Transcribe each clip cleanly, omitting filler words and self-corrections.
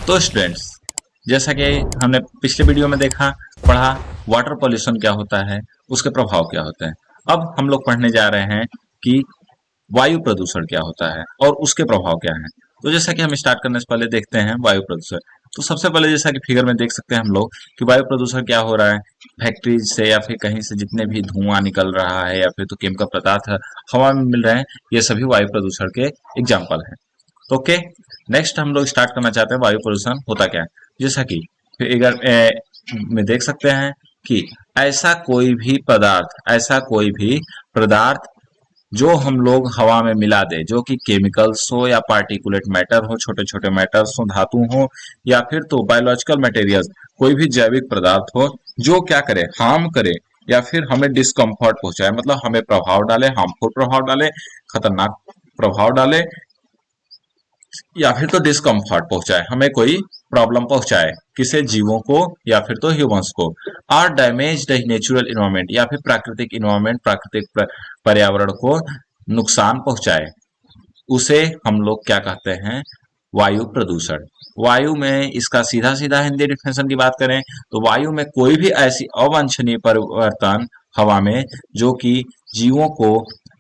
तो स्टूडेंट्स, जैसा कि हमने पिछले वीडियो में देखा पढ़ा वाटर पॉल्यूशन क्या होता है, उसके प्रभाव क्या होते हैं। अब हम लोग पढ़ने जा रहे हैं कि वायु प्रदूषण क्या होता है और उसके प्रभाव क्या हैं। तो जैसा कि हम स्टार्ट करने से पहले देखते हैं वायु प्रदूषण। तो सबसे पहले जैसा कि फिगर में देख सकते हैं हम लोग कि वायु प्रदूषण क्या हो रहा है। फैक्ट्रीज से या फिर कहीं से जितने भी धुआं निकल रहा है या फिर तो केमिकल पदार्थ हवा में मिल रहे हैं, ये सभी वायु प्रदूषण के एग्जाम्पल हैं। तो ओके, नेक्स्ट हम लोग स्टार्ट करना चाहते हैं वायु प्रदूषण होता क्या है। जैसा कि फिगर में देख सकते हैं कि ऐसा कोई भी पदार्थ जो हम लोग हवा में मिला दे, जो कि केमिकल्स हो या पार्टिकुलेट मैटर हो, छोटे छोटे मैटर्स हो, धातु हो या फिर तो बायोलॉजिकल मटेरियल्स, कोई भी जैविक पदार्थ हो जो क्या करे, हार्म करे या फिर हमें डिस्कम्फर्ट पहुंचाए, मतलब हमें प्रभाव डाले, हार्मफुल प्रभाव डाले, खतरनाक प्रभाव डाले या फिर तो डिस्कम्फर्ट पहुंचाए, हमें कोई प्रॉब्लम पहुंचाए, किसे, जीवों को या फिर तो ह्यूमंस को। और डैमेज द नेचुरल इन्वायरमेंट या फिर प्राकृतिक इन्वायरमेंट, प्राकृतिक पर्यावरण को नुकसान पहुंचाए, उसे हम लोग क्या कहते हैं, वायु प्रदूषण। वायु में इसका सीधा सीधा हिंदी डिफिनेशन की बात करें तो वायु में कोई भी ऐसी अवांछनीय परिवर्तन हवा में जो कि जीवों को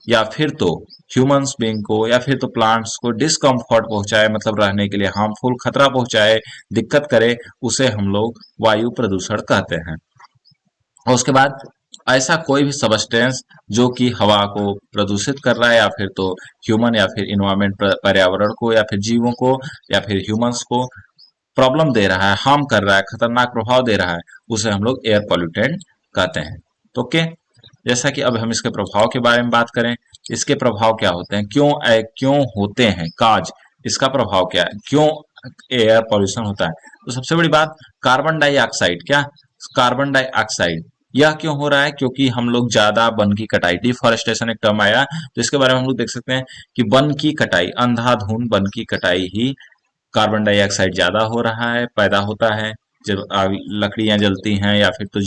या फिर तो ह्यूमंस बीइंग को या फिर तो प्लांट्स को डिस्कम्फर्ट पहुंचाए, मतलब रहने के लिए हार्मफुल खतरा पहुंचाए, दिक्कत करे, उसे हम लोग वायु प्रदूषण कहते हैं। और उसके बाद ऐसा कोई भी सबस्टेंस जो कि हवा को प्रदूषित कर रहा है या फिर तो ह्यूमन या फिर इन्वायरमेंट, पर्यावरण को या फिर जीवों को या फिर ह्यूमंस को प्रॉब्लम दे रहा है, हार्म कर रहा है, खतरनाक प्रभाव दे रहा है, उसे हम लोग एयर पॉल्यूटेंट कहते हैं। तो ओके, जैसा कि अब हम इसके प्रभाव के बारे में बात करें, इसके प्रभाव क्या होते हैं, क्यों होते हैं, काज, इसका प्रभाव क्या है, क्यों एयर पॉल्यूशन होता है। तो सबसे बड़ी बात, कार्बन डाइऑक्साइड, क्या, कार्बन डाइऑक्साइड, यह क्यों हो रहा है, क्योंकि हम लोग ज्यादा वन की कटाई, डिफॉरेस्टेशन एक टर्म आया, तो इसके बारे में हम लोग देख सकते हैं कि वन की कटाई, अंधाधुंध वन की कटाई ही कार्बन डाइऑक्साइड ज्यादा हो रहा है, पैदा होता है। जब लकड़ियां जलती हैं या फिर तो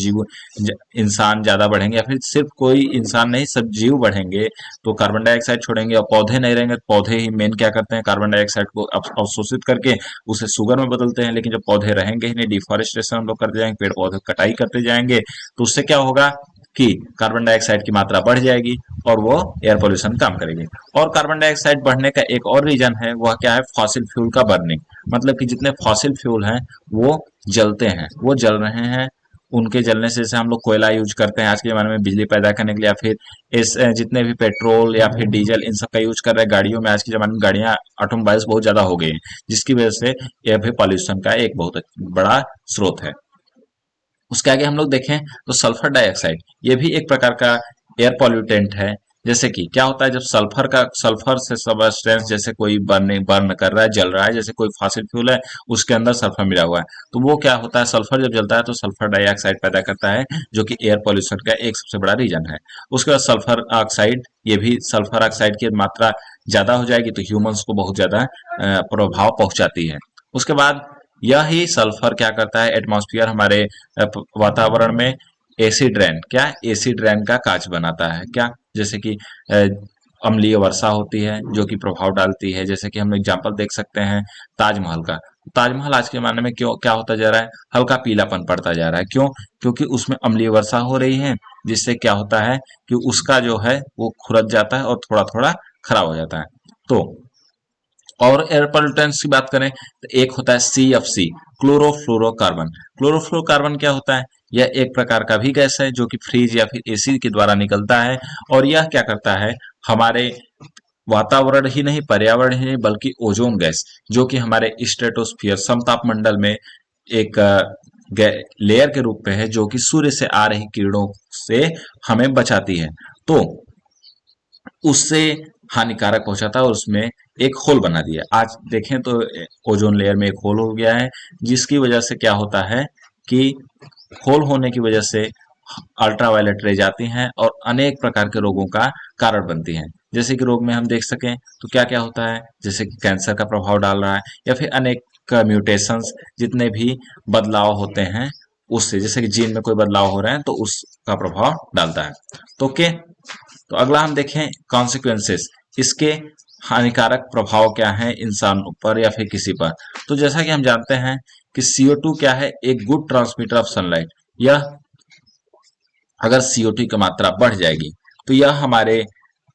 इंसान ज्यादा बढ़ेंगे या फिर सिर्फ कोई इंसान नहीं, सब जीव बढ़ेंगे तो कार्बन डाइऑक्साइड छोड़ेंगे, और पौधे नहीं रहेंगे तो पौधे ही मेन क्या करते हैं, कार्बन डाइऑक्साइड को अवशोषित करके उसे शुगर में बदलते हैं। लेकिन जब पौधे रहेंगे ही नहीं, डिफॉरेस्टेशन हम लोग करते जाएंगे, पेड़ पौधे कटाई करते जाएंगे, तो उससे क्या होगा कि कार्बन डाइऑक्साइड की मात्रा बढ़ जाएगी और वो एयर पोल्यूशन काम करेगी। और कार्बन डाइऑक्साइड बढ़ने का एक और रीजन है, वह क्या है, फॉसिल फ्यूल का बर्निंग, मतलब कि जितने फॉसिल फ्यूल हैं वो जलते हैं, वो जल रहे हैं, उनके जलने से, जैसे हम लोग कोयला यूज करते हैं आज के ज़माने में बिजली पैदा करने के लिए, या फिर इस जितने भी पेट्रोल या फिर डीजल, इन सब का यूज कर रहे हैं गाड़ियों में। आज के ज़माने में गाड़ियां, ऑटोमोबाइल्स बहुत ज़्यादा हो गई हैं, जिसकी वजह से यह भी पॉल्यूशन का एक बहुत बड़ा स्रोत है। उसके आगे हम लोग देखें तो सल्फर डाइऑक्साइड, ये भी एक प्रकार का एयर पॉल्यूटेंट है। जैसे कि क्या होता है, जब सल्फर से सबस्टेंस, जैसे कोई बर्न कर रहा है, जल रहा है, जैसे कोई फॉसिल फ्यूल है उसके अंदर सल्फर मिला हुआ है, तो वो क्या होता है, सल्फर जब जलता है तो सल्फर डाइऑक्साइड पैदा करता है, जो कि एयर पॉल्यूशन का एक सबसे बड़ा रीजन है। उसके बाद सल्फर ऑक्साइड, ये भी सल्फर ऑक्साइड की मात्रा ज्यादा हो जाएगी तो ह्यूमंस को बहुत ज्यादा प्रभाव पहुंचाती है। उसके बाद यही सल्फर क्या करता है, एटमॉस्फेयर, हमारे वातावरण में एसिड रेन, क्या, एसिड रेन का काज बनाता है, क्या, जैसे कि अम्लीय वर्षा होती है जो कि प्रभाव डालती है। जैसे कि हम एग्जांपल देख सकते हैं ताजमहल का। ताजमहल आज के जमाने में क्यों क्या होता जा रहा है, हल्का पीलापन पड़ता जा रहा है, क्यों, क्योंकि उसमें अम्लीय वर्षा हो रही है, जिससे क्या होता है कि उसका जो है वो खुरच जाता है और थोड़ा थोड़ा खराब हो जाता है। तो और एयर पॉल्यूटेंट्स की बात करें तो एक होता है CFC, क्लोरोफ्लोरोकार्बन। क्लोरोफ्लोरोकार्बन क्या होता है, यह एक प्रकार का भी गैस है जो कि फ्रिज या फिर एसी के द्वारा निकलता है, और यह क्या करता है, हमारे वातावरण ही नहीं, पर्यावरण ही नहीं, बल्कि ओजोन गैस, जो कि हमारे स्ट्रेटोस्फियर, समताप मंडल में एक लेयर के रूप में है, जो कि सूर्य से आ रही किरणों से हमें बचाती है, तो उससे हानिकारक पहुंचाता है और उसमें एक होल बना दिया। आज देखें तो ओजोन लेयर में एक होल हो गया है, जिसकी वजह से क्या होता है कि होल होने की वजह से अल्ट्रावायलेट रे जाती हैं और अनेक प्रकार के रोगों का कारण बनती हैं। जैसे कि रोग में हम देख सकें तो क्या क्या होता है, जैसे कि कैंसर का प्रभाव डाल रहा है या फिर अनेक म्यूटेशंस, जितने भी बदलाव होते हैं उससे, जैसे कि जीन में कोई बदलाव हो रहे हैं तो उसका प्रभाव डालता है। तो ओके, तो अगला हम देखें कॉन्सिक्वेंसेस इसके, हानिकारक प्रभाव क्या है इंसान पर या फिर किसी पर। तो जैसा कि हम जानते हैं कि CO2 क्या है, एक गुड ट्रांसमीटर ऑफ सनलाइट। यह अगर CO2 की मात्रा बढ़ जाएगी तो यह हमारे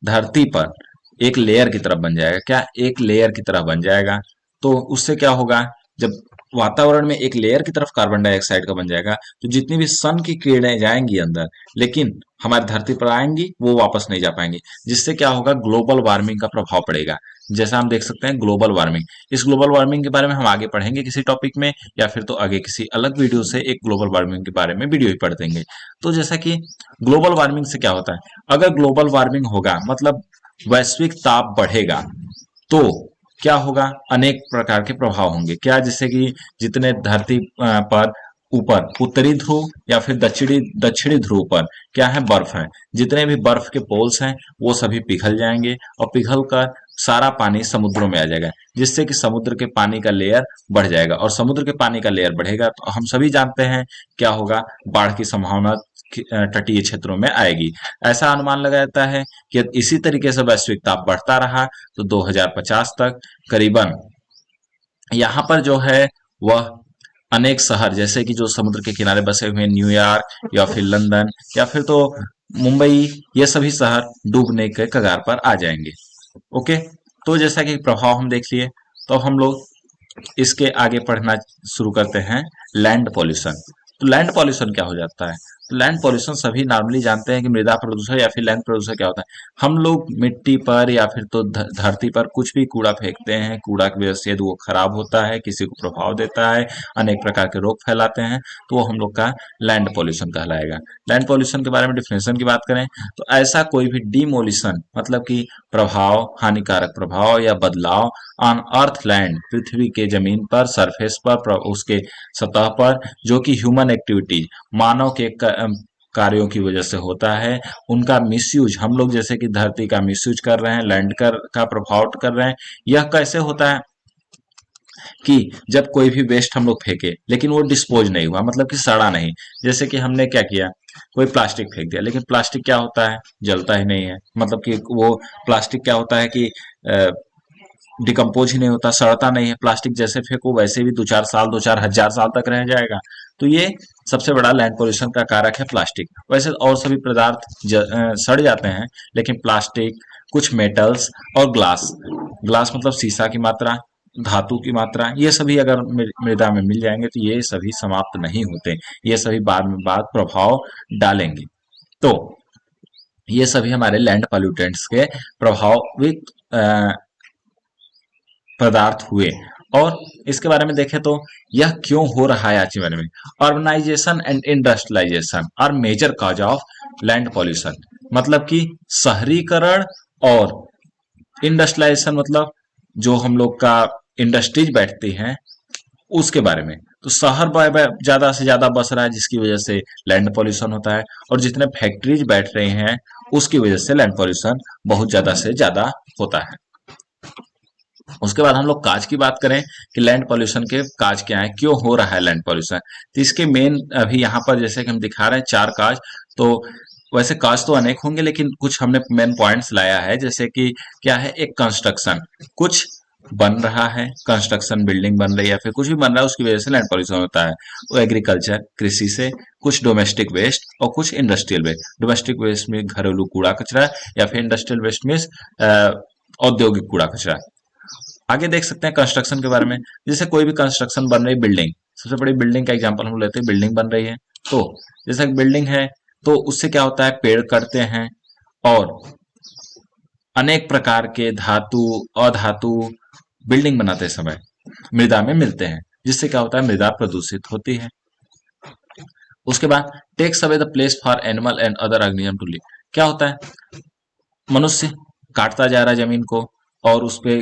धरती पर एक लेयर की तरफ बन जाएगा। क्या, एक लेयर की तरह बन जाएगा। तो उससे क्या होगा, जब वातावरण में एक लेयर की तरफ कार्बन डाइऑक्साइड का बन जाएगा तो जितनी भी सन की किरणें जाएंगी अंदर, लेकिन हमारी धरती पर आएंगी वो वापस नहीं जा पाएंगी, जिससे क्या होगा, ग्लोबल वार्मिंग का प्रभाव पड़ेगा। जैसा हम देख सकते हैं ग्लोबल वार्मिंग, इस ग्लोबल वार्मिंग के बारे में हम आगे पढ़ेंगे किसी टॉपिक में, या फिर तो आगे किसी अलग वीडियो से एक ग्लोबल वार्मिंग के बारे में वीडियो ही पढ़ देंगे। तो जैसा कि ग्लोबल वार्मिंग से क्या होता है, अगर ग्लोबल वार्मिंग होगा मतलब वैश्विक ताप बढ़ेगा, तो क्या होगा, अनेक प्रकार के प्रभाव होंगे। क्या, जैसे कि जितने धरती पर ऊपर उत्तरी ध्रुव या फिर दक्षिणी दक्षिणी ध्रुव पर क्या है, बर्फ है, जितने भी बर्फ के पोल्स हैं वो सभी पिघल जाएंगे और पिघल कर सारा पानी समुद्रों में आ जाएगा, जिससे कि समुद्र के पानी का लेयर बढ़ जाएगा, और समुद्र के पानी का लेयर बढ़ेगा तो हम सभी जानते हैं क्या होगा, बाढ़ की संभावना तटीय क्षेत्रों में आएगी। ऐसा अनुमान लगाया जाता है कि इसी तरीके से वैश्विक ताप बढ़ता रहा तो 2050 तक करीबन यहाँ पर जो है वह अनेक शहर, जैसे कि जो समुद्र के किनारे बसे हुए न्यूयॉर्क या फिर लंदन या फिर तो मुंबई, ये सभी शहर डूबने के कगार पर आ जाएंगे। ओके, तो जैसा कि प्रभाव हम देख लिए, तो हम लोग इसके आगे पढ़ना शुरू करते हैं, लैंड पॉल्यूशन। तो लैंड पॉल्यूशन क्या हो जाता है, तो लैंड पॉल्यूशन सभी नॉर्मली जानते हैं कि मृदा प्रदूषण या फिर लैंड प्रदूषण क्या होता है। हम लोग मिट्टी पर या फिर तो धरती पर कुछ भी कूड़ा फेंकते हैं, कूड़ा की वजह से यदि वो खराब होता है, किसी को प्रभाव देता है, अनेक प्रकार के रोग फैलाते हैं, तो वो हम लोग का लैंड पॉल्यूशन कहलाएगा। लैंड पॉल्यूशन के बारे में डिफिनेशन की बात करें तो ऐसा कोई भी डिमोलिशन मतलब कि प्रभाव, हानिकारक प्रभाव या बदलाव ऑन अर्थ लैंड, पृथ्वी के जमीन पर, सरफेस पर, उसके सतह पर, जो कि ह्यूमन एक्टिविटी, मानव के कार्यों की वजह से होता है, उनका मिसयूज, हम लोग जैसे कि धरती का मिसयूज कर रहे हैं, लैंड का प्रभाव कर रहे हैं। यह कैसे होता है कि जब कोई भी वेस्ट हम लोग फेंके लेकिन वो डिस्पोज नहीं हुआ, मतलब कि सड़ा नहीं। जैसे कि हमने क्या किया, कोई प्लास्टिक फेंक दिया, लेकिन प्लास्टिक क्या होता है, जलता ही नहीं है, मतलब कि वो प्लास्टिक क्या होता है कि डिकम्पोज ही नहीं होता, सड़ता नहीं है। प्लास्टिक जैसे फेंको वैसे भी 2-4 साल, 2-4 हजार साल तक रह जाएगा। तो ये सबसे बड़ा लैंड पोल्यूशन का कारक है प्लास्टिक। वैसे और सभी पदार्थ सड़ जाते हैं, लेकिन प्लास्टिक, कुछ मेटल्स और ग्लास, ग्लास मतलब शीशा की मात्रा, धातु की मात्रा, ये सभी अगर मृदा में मिल जाएंगे तो ये सभी समाप्त नहीं होते, ये सभी बाद प्रभाव डालेंगे। तो ये सभी हमारे लैंड पॉल्यूटेंट्स के प्रभावित पदार्थ हुए। और इसके बारे में देखें तो यह क्यों हो रहा है आज के बारे में, urbanisation and industrialisation are major cause of land pollution. मतलब कि शहरीकरण और इंडस्ट्रियलाइजेशन, मतलब जो हम लोग का इंडस्ट्रीज बैठती हैं उसके बारे में। तो शहर ज्यादा से ज्यादा बस रहा है जिसकी वजह से लैंड पॉल्यूशन होता है, और जितने फैक्ट्रीज बैठ रहे हैं उसकी वजह से लैंड पॉल्यूशन बहुत ज्यादा से ज्यादा होता है। उसके बाद हम लोग काज की बात करें कि लैंड पॉल्यूशन के काज क्या है, क्यों हो रहा है लैंड पॉल्यूशन। तो इसके मेन अभी यहाँ पर जैसे कि हम दिखा रहे हैं 4 काज। तो वैसे काज तो अनेक होंगे, लेकिन कुछ हमने मेन पॉइंट्स लाया है। जैसे कि क्या है, एक कंस्ट्रक्शन, कुछ बन रहा है, कंस्ट्रक्शन, बिल्डिंग बन रही है या फिर कुछ भी बन रहा है, उसकी वजह से लैंड पॉल्यूशन होता है। वो एग्रीकल्चर, कृषि से, कुछ डोमेस्टिक वेस्ट और कुछ इंडस्ट्रियल वेस्ट। डोमेस्टिक वेस्ट में घरेलू कूड़ा कचरा, या फिर इंडस्ट्रियल वेस्ट में औद्योगिक कूड़ा कचरा। आगे देख सकते हैं कंस्ट्रक्शन के बारे में, जैसे कोई भी कंस्ट्रक्शन बन रही, बिल्डिंग, सबसे बड़ी बिल्डिंग का एग्जांपल हम लेते हैं, बिल्डिंग बन रही है। तो जैसे बिल्डिंग है तो उससे क्या होता है, पेड़ कटते हैं और अनेक प्रकार के धातु, अधातु बिल्डिंग बनाते समय मृदा में मिलते हैं, जिससे क्या होता है, मृदा प्रदूषित होती है। उसके बाद takes away the place for animal and other organism to live. क्या होता है, मनुष्य काटता जा रहा है जमीन को और उस पे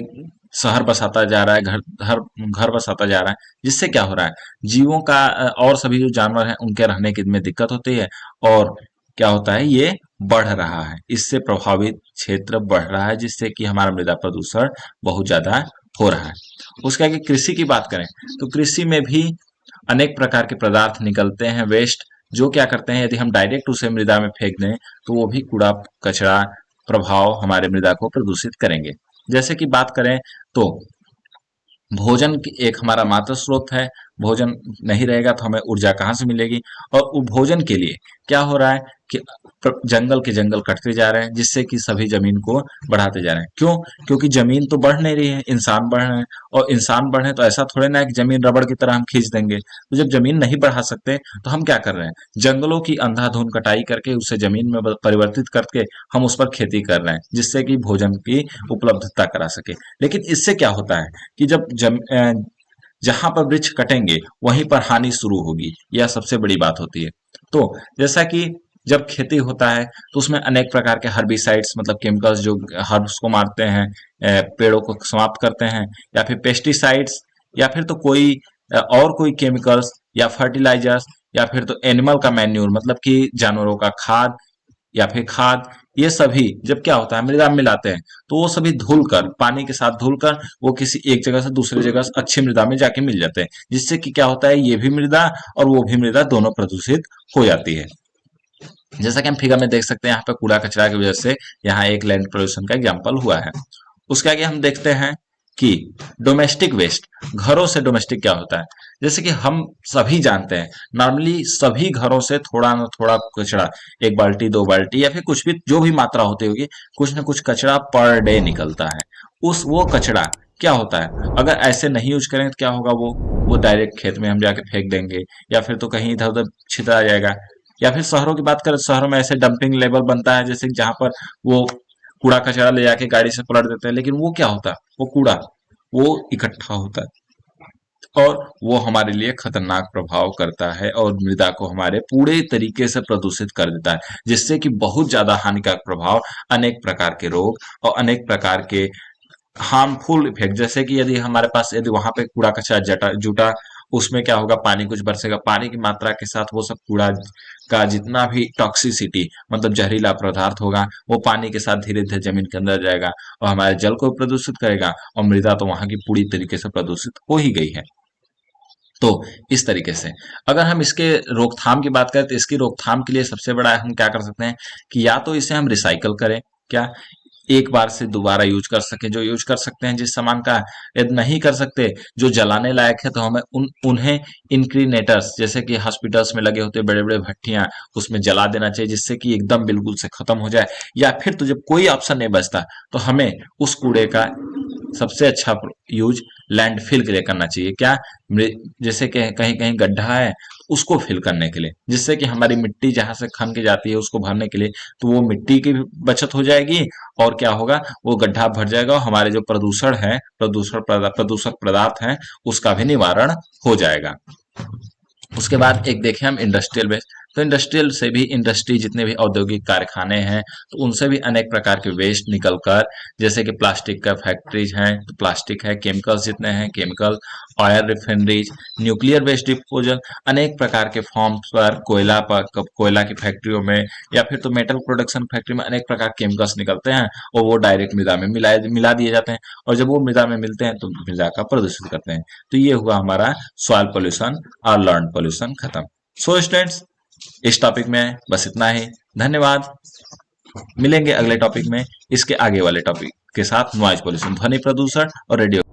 शहर बसाता जा रहा है, घर घर घर बसाता जा रहा है, जिससे क्या हो रहा है, जीवों का और सभी जो जानवर हैं उनके रहने की में दिक्कत होती है, और क्या होता है, ये बढ़ रहा है, इससे प्रभावित क्षेत्र बढ़ रहा है, जिससे कि हमारा मृदा प्रदूषण बहुत ज्यादा हो रहा है। उसके आगे कृषि की बात करें तो कृषि में भी अनेक प्रकार के पदार्थ निकलते हैं, वेस्ट, जो क्या करते हैं, यदि हम डायरेक्ट उसे मृदा में फेंक दें तो वो भी कूड़ा कचरा प्रभाव हमारे मृदा को प्रदूषित करेंगे। जैसे कि बात करें तो भोजन एक हमारा मात्र स्रोत है। भोजन नहीं रहेगा तो हमें ऊर्जा कहाँ से मिलेगी? और भोजन के लिए क्या हो रहा है कि जंगल के जंगल कटते जा रहे हैं, जिससे कि सभी जमीन को बढ़ाते जा रहे हैं। क्यों? क्योंकि जमीन तो बढ़ नहीं रही है, इंसान बढ़ रहे हैं। और इंसान बढ़े तो ऐसा थोड़े ना है कि जमीन रबड़ की तरह हम खींच देंगे। तो जब जमीन नहीं बढ़ा सकते तो हम क्या कर रहे हैं? जंगलों की अंधाधुंध कटाई करके उसे जमीन में परिवर्तित करके हम उस पर खेती कर रहे हैं, जिससे कि भोजन की उपलब्धता करा सके। लेकिन इससे क्या होता है कि जहां पर वृक्ष कटेंगे वहीं पर हानि शुरू होगी, यह सबसे बड़ी बात होती है। तो जैसा कि जब खेती होता है तो उसमें अनेक प्रकार के हर्बिसाइड्स मतलब केमिकल्स जो हर्ब्स को मारते हैं, पेड़ों को समाप्त करते हैं, या फिर पेस्टिसाइड्स, या फिर तो कोई और कोई केमिकल्स या फर्टिलाइजर्स, या फिर तो एनिमल का मैन्यूर मतलब कि जानवरों का खाद या फिर खाद, ये सभी जब क्या होता है मृदा में मिलाते हैं तो वो सभी धुलकर पानी के साथ धुलकर वो किसी एक जगह से दूसरी जगह अच्छी मृदा में जाके मिल जाते हैं, जिससे कि क्या होता है ये भी मृदा और वो भी मृदा दोनों प्रदूषित हो जाती है। जैसा कि हम फिगर में देख सकते हैं यहाँ पे कूड़ा कचरा की वजह से यहाँ एक लैंड पोल्यूशन का एग्जाम्पल हुआ है। उसके आगे हम देखते हैं कि डोमेस्टिक वेस्ट, घरों से डोमेस्टिक क्या होता है? जैसे कि हम सभी जानते हैं नॉर्मली सभी घरों से थोड़ा ना थोड़ा कचरा, एक बाल्टी दो बाल्टी या फिर कुछ भी जो भी मात्रा होती होगी, कुछ ना कुछ कचरा पर डे निकलता है। उस वो कचरा क्या होता है, अगर ऐसे नहीं यूज करें तो क्या होगा? वो डायरेक्ट खेत में हम जाके फेंक देंगे, या फिर तो कहीं इधर उधर छितरा जाएगा। या फिर शहरों की बात करें, शहरों में ऐसे डंपिंग लेवल बनता है जैसे जहां पर वो कूड़ा कचरा ले जाके गाड़ी से पलट देते हैं, लेकिन वो क्या होता है, वो कूड़ा वो इकट्ठा होता है और वो हमारे लिए खतरनाक प्रभाव करता है और मृदा को हमारे पूरे तरीके से प्रदूषित कर देता है, जिससे कि बहुत ज्यादा हानिकारक प्रभाव, अनेक प्रकार के रोग और अनेक प्रकार के हार्मफुल इफेक्ट, जैसे कि यदि हमारे पास यदि वहां पे कूड़ा कचरा जटा जुटा, उसमें क्या होगा, पानी कुछ बरसेगा, पानी की मात्रा के साथ वो सब कूड़ा का जितना भी टॉक्सिसिटी मतलब जहरीला पदार्थ होगा वो पानी के साथ धीरे धीरे जमीन के अंदर जाएगा और हमारे जल को प्रदूषित करेगा, और मृदा तो वहां की पूरी तरीके से प्रदूषित हो ही गई है। तो इस तरीके से अगर हम इसके रोकथाम की बात करें तो इसकी रोकथाम के लिए सबसे बड़ा हम क्या कर सकते हैं कि या तो इसे हम रिसाइकल करें, क्या एक बार से दोबारा यूज कर सके, जो यूज कर सकते हैं जिस सामान का। यदि नहीं कर सकते, जो जलाने लायक है, तो हमें उन्हें इंक्रीनेटर्स जैसे कि हॉस्पिटल्स में लगे होते बड़े बड़े भट्टियां, उसमें जला देना चाहिए, जिससे कि एकदम बिल्कुल से खत्म हो जाए। या फिर तो जब कोई ऑप्शन नहीं बचता तो हमें उस कूड़े का सबसे अच्छा यूज लैंडफिल के लिए करना चाहिए। क्या? जैसे कि कहीं कहीं गड्ढा है उसको फिल करने के लिए, जिससे कि हमारी मिट्टी जहां से खन के जाती है उसको भरने के लिए, तो वो मिट्टी की भी बचत हो जाएगी और क्या होगा, वो गड्ढा भर जाएगा और हमारे जो प्रदूषण है, प्रदूषक पदार्थ हैं, उसका भी निवारण हो जाएगा। उसके बाद एक देखें हम इंडस्ट्रियल वेस्ट, तो इंडस्ट्रियल से भी इंडस्ट्री जितने भी औद्योगिक कारखाने हैं तो उनसे भी अनेक प्रकार के वेस्ट निकलकर, जैसे कि प्लास्टिक का फैक्ट्रीज हैं तो प्लास्टिक है, केमिकल्स जितने हैं chemical, oil refineries, nuclear waste disposal, अनेक प्रकार के फॉर्म्स पर कोयला की फैक्ट्रियों में या फिर तो मेटल प्रोडक्शन फैक्ट्री में अनेक प्रकार के केमिकल्स निकलते हैं और वो डायरेक्ट मृदा में मिला दिए जाते हैं, और जब वो मृदा में मिलते हैं तो मृदा का प्रदूषित करते हैं। तो ये हुआ हमारा सॉइल पोल्यूशन और लैंड पोल्यूशन खत्म। सो स्टूडेंट्स, इस टॉपिक में बस इतना ही। धन्यवाद। मिलेंगे अगले टॉपिक में इसके आगे वाले टॉपिक के साथ, नॉइज पोल्यूशन ध्वनि प्रदूषण और रेडियो